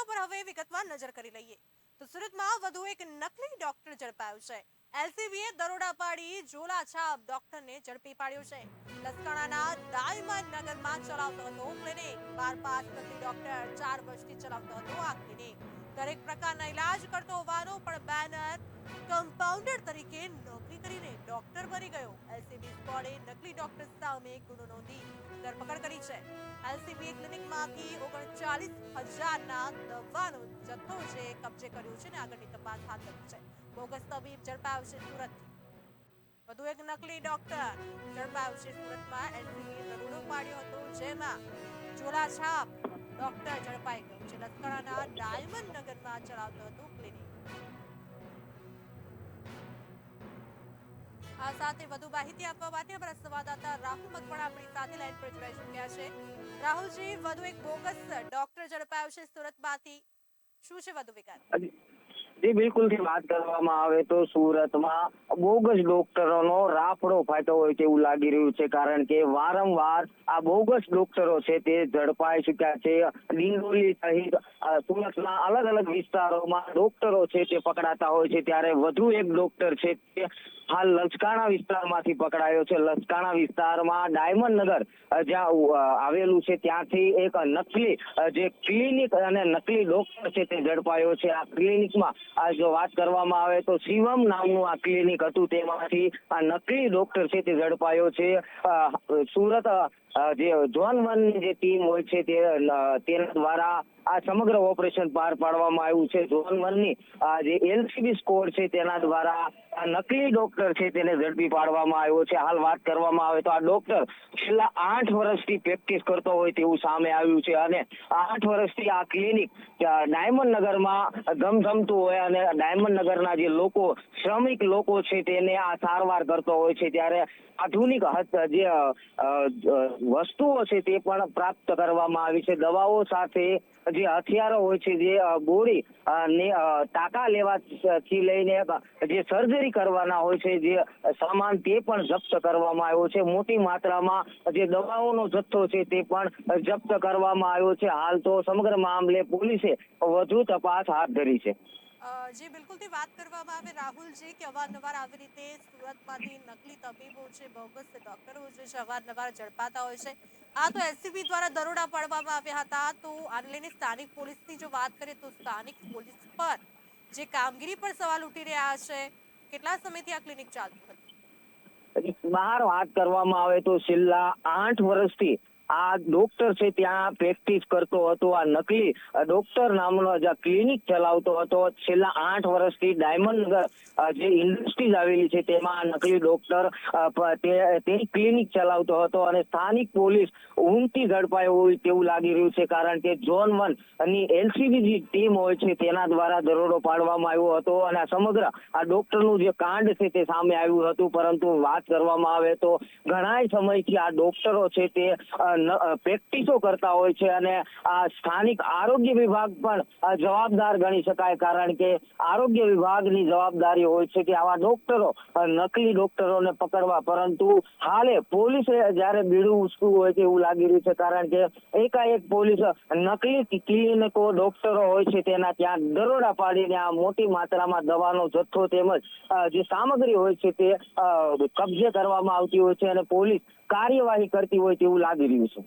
જેના પર હવે વિગતવાર નજર કરી લઈએ તો સુરતમાં વધુ એક નકલી ડોક્ટર ઝડપાયો છે। એલસીબીએ દરોડા પાડી ઝોલાછાપ ડોક્ટરને ઝડપી પાડ્યો છે। લસકાણાના ડાયમંડ નગરમાં ચલાવતો હતો ક્લિનિક। 12 પાસ નકલી ડોક્ટર 4 વર્ષથી ચલાવતો હતો આ ક્લિનિક। દરેક પ્રકારના ઇલાજ કરતો હોવાનો પણ બેનર કમ્પાઉન્ડર તરીકે નોકરી કરીને ડોક્ટર બની ગયો। એલસીબી સ્ક્વોડે નકલી ડોક્ટર સામે ગુનો નોંધી ધરપકડ કરી છે। એલસીબીએ ક્લિનિકમાંથી 39,000ના દવાનો જથ્થો છે કબજે કર્યો છે અને આગળની તપાસ હાથ ધરી છે। બોગસ તબીબ ઝડપાયો છે સુરતથી। વધુ એક નકલી ડોક્ટર ઝડપાયો છે સુરતમાં। એલસીબીએ દરોડો પાડ્યો હતો જેમાં ઝોલાછાપ ડોક્ટર ઝડપાઈ ગયો છે। લસકાણાના ડાયમંડ નગરમાં ચલાવતો હતો ક્લિનિક। આ સાથે વધુ માહિતી આપવા માટે અમારા સંવાદદાતા રાહુલ મકવાણા આપણી સાથે લાઈન પર જોડાઈ ચૂક્યા છે। રાહુલજી, વધુ એક બોગસ ડોક્ટર ઝડપાયો છે સુરતમાંથી, શું છે વધુ વિગત? જી બિલકુલ થી વાત કરવામાં આવે તો સુરતમાં બોગસ ડોક્ટરોનો રાફડો ફાટ્યો હોય તેવું લાગી રહ્યું છે, કારણ કે વારંવાર આ બોગસ ડોક્ટરો છે તે ઝડપાઈ ચુક્યા છે। ડિંડોલી સહિત સુરતના અલગ અલગ વિસ્તારોમાં ડોક્ટરો છે તે પકડાતા હોય છે, ત્યારે વધુ એક ડોક્ટર છે તે હાલ લસકાણા વિસ્તારમાંથી પકડાયો છે। લસકાણા વિસ્તારમાં ડાયમંડ નગર જ્યાં આવેલું છે ત્યાંથી એક નકલી જે ક્લિનિક અને નકલી ડોક્ટર છે તે ઝડપાયો છે। આ ક્લિનિકમાં જો વાત કરવામાં આવે તો શિવમ નામનું આ ક્લિનિક હતું, તેમાંથી આ નકલી ડોક્ટર છે તે ઝડપાયો છે। સુરત જે ઝોન 1 ની જે ટીમ હોય છે તેના દ્વારા આ સમગ્ર ઓપરેશન પાર પાડવામાં આવ્યું છે। ઝોન 1 ની જે એલસીબી સ્કોડ છે તેના દ્વારા આ નકલી ડોક્ટર છે તેને ઝડપી પાડવામાં આવ્યો છે। હાલ વાત કરવામાં આવે તો આ ડોક્ટર છેલ્લા 8 વર્ષથી પ્રેક્ટિસ કરતો હોય તેવું સામે આવ્યું છે, અને 8 વર્ષથી આ ક્લિનિક ડાયમંડ નગરમાં ધમધમતું હોય અને ડાયમંડ નગરના જે લોકો શ્રમિક લોકો છે તેને આ સારવાર કરતો હોય છે, ત્યારે આધુનિક જે વસ્તુઓ છે તે પણ પ્રાપ્ત કરવામાં આવી છે। દવાઓ સાથે જે હથિયારો હોય છે, જે ગોળી ને ટાંકા લેવાથી લઈને જે સર્જરી કરવાના હોય છે જે સામાન તે પણ જપ્ત કરવામાં આવ્યો છે। મોટી માત્રામાં જે દવાઓનો જથ્થો છે તે પણ જપ્ત કરવામાં આવ્યો છે। હાલ તો સમગ્ર મામલે પોલીસે વધુ તપાસ હાથ ધરી છે। જી બિલકુલથી વાત કરવામાં આવે રાહુલજી કે અવારનવાર આવી રીતે સુરતમાંથી નકલી તબીબો છે, બોગસ ડોક્ટરો છે અવારનવાર ઝડપાતા હોય છે। આ તો એલસીબી દ્વારા દરોડા પાડવામાં આવ્યા હતા, તો આને લઈને સ્થાનિક પોલીસની જો વાત કરીએ તો સ્થાનિક પોલીસ પર જે કામગીરી પર સવાલ ઉઠી રહ્યા છે। કેટલા સમયથી આ ક્લિનિક ચાલતું હતું? બહાર વાત કરવામાં આવે તો છેલ્લા 8 વર્ષથી આ ડોક્ટર છે ત્યાં પ્રેક્ટિસ કરતો હતો। આ નકલી ડોક્ટર નામનો જે ક્લિનિક ચલાવતો હતો। છેલ્લા 8 વર્ષથી ડાયમંડ નગર જે ઇન્ડસ્ટ્રીઝ આવેલી છે તેમાં નકલી ડોક્ટર તેની ક્લિનિક ચલાવતો હતો, અને સ્થાનિક પોલીસ ઊંઘથી ઝડપાયો હોય તેવું લાગી રહ્યું છે, કારણ કે ઝોન 1 ની એલસીબી જે ટીમ હોય છે તેના દ્વારા દરોડો પાડવામાં આવ્યો હતો, અને આ સમગ્ર આ ડોક્ટરનું જે કાંડ છે તે સામે આવ્યું હતું। પરંતુ વાત કરવામાં આવે તો ઘણા સમયથી આ ડોક્ટરો છે તે પ્રેક્ટિસો કરતા હોય છે, અને આ સ્થાનિક આરોગ્ય વિભાગ પણ જવાબદાર ગણી શકાય, કારણ કે આરોગ્ય વિભાગની જવાબદારી હોય છે કે આવા ડોક્ટરો નકલી ડોક્ટરોને પકડવા, પરંતુ હાલે પોલીસે જયારે બીડું ઉચકવું હોય તેવું લાગી રહ્યું છે, કારણ કે એકાએક પોલીસ નકલી ક્લિનિકો ડોક્ટરો હોય છે તેના ત્યાં દરોડા પાડીને આ મોટી માત્રામાં દવાનો જથ્થો તેમજ જે સામગ્રી હોય છે તે કબજે કરવામાં આવતી હોય છે, અને પોલીસ કાર્યવાહી કરતી હોય તેવું લાગી રહ્યું છે।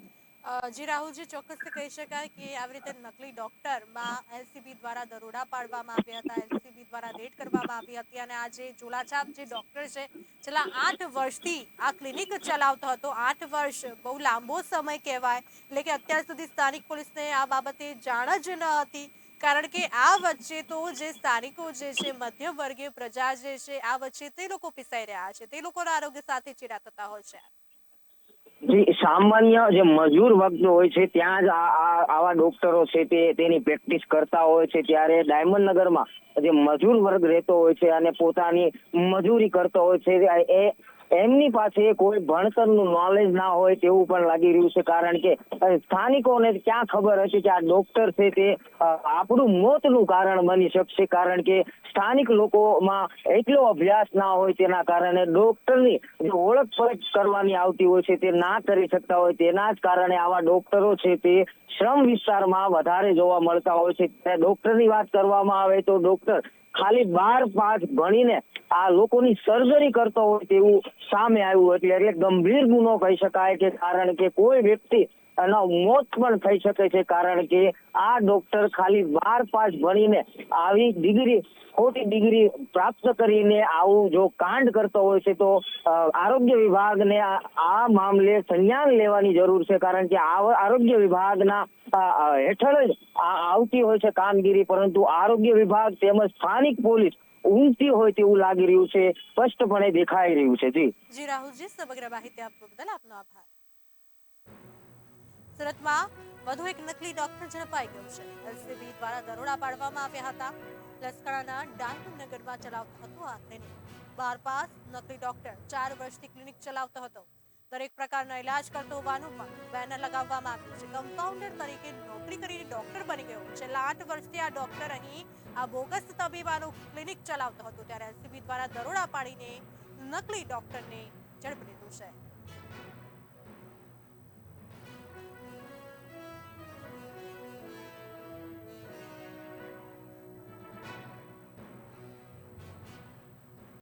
જી રાહુલજી, ચોક્કસથી કહી શકાય કે આવી રીતે નકલી ડોક્ટરમાં એલસીબી દ્વારા દરોડા પાડવામાં આવ્યા હતા, એલસીબી દ્વારા રેડ કરવામાં આવી હતી, અને આ જે ઝોલાછાપ જે ડોક્ટર છે છેલ્લા 8 વર્ષથી આ ક્લિનિક ચલાવતો હતો। 8 વર્ષ બહુ લાંબો સમય કહેવાય, એટલે કે અત્યાર સુધી સ્થાનિક પોલીસને આ બાબતે જાણ જ ન હતી, કારણ કે આ વચ્ચે તો જે સ્થાનિકો જે છે મધ્યમ વર્ગીય પ્રજા જે છે આ વચ્ચે તે લોકો પીસાઈ રહ્યા છે, તે લોકોના આરોગ્ય સાથે ચેડા થતા હોય છે। જે સામાન્ય જે મજૂર વર્ગ હોય છે ત્યાં જ આવા ડોક્ટરો છે તેની પ્રેક્ટિસ કરતા હોય છે, ત્યારે ડાયમંડ નગરમાં જે મજૂર વર્ગ રહેતો હોય છે અને પોતાની મજૂરી કરતો હોય છે, એ એમની પાસે કોઈ ભણતરનું નોલેજ ના હોય તેવું પણ લાગી રહ્યું છે, કારણ કે સ્થાનિકોને ક્યાં ખબર હતી કે આ ડોક્ટર છે તે આપણું મોતનું કારણ બની શકશે, કારણ કે સ્થાનિક લોકોમાં એટલો અભ્યાસ ના હોય તેના કારણે ડોક્ટરની જે ઓળખ કરવાની આવતી હોય છે તે ના કરી શકતા હોય, તેના જ કારણે આવા ડોક્ટરો છે તે શ્રમ વિસ્તારમાં વધારે જોવા મળતા હોય છે. ડોક્ટરની વાત કરવામાં આવે તો ડોક્ટર ખાલી 12 પાસ ભણીને આ લોકોની સર્જરી કરતો હોય તેવું સામે આવ્યું, એટલે ગંભીર ગુનો કહી શકાય કે કારણ કે કોઈ વ્યક્તિ મોત પણ થઈ શકે છે, કારણ કે આ ડોક્ટર ખાલી 12 પાસ ભણીને આવી ડિગ્રી ખોટી ડિગ્રી પ્રાપ્ત કરીને આવું જો કાંડ કરતો હોય છે તો આરોગ્ય વિભાગને આ મામલે સંજ્ઞાન લેવાની જરૂર છે, કારણ કે આરોગ્ય વિભાગના હેઠળ જ આવતી હોય છે કામગીરી, પરંતુ આરોગ્ય વિભાગ તેમજ સ્થાનિક પોલીસ ઊંઘતી હોય તેવું લાગી રહ્યું છે, સ્પષ્ટપણે દેખાઈ રહ્યું છે. જી રાહુલજી, સમગ્ર માહિતી આપવા બદલ આપનો આભાર. સુરતમાં વધુ એક નકલી ડોક્ટર ઝડપાઈ ગયો છે. એલસીબી દ્વારા દરોડા પાડવામાં આવ્યા હતા. લસકાણાના ડાયમંડ નગરમાં ચલાવતો હતો આ ક્લિનિક. 12 પાસ નકલી ડોક્ટર 4 વર્ષથી ક્લિનિક ચલાવતો હતો. દરેક પ્રકારના ઇલાજ કરતો હોવાનું પણ બેનર લગાવવામાં આવ્યું છે. કમ્પાઉન્ડર તરીકે નોકરી કરીને ડોક્ટર બની ગયો. છેલ્લા 8 વર્ષથી આ ડોક્ટર અહીં આ બોગસ તબીબાનું ક્લિનિક ચલાવતો હતો, ત્યારે એલસીબી દ્વારા દરોડા પાડીને નકલી ડોક્ટરને ઝડપી લીધું છે.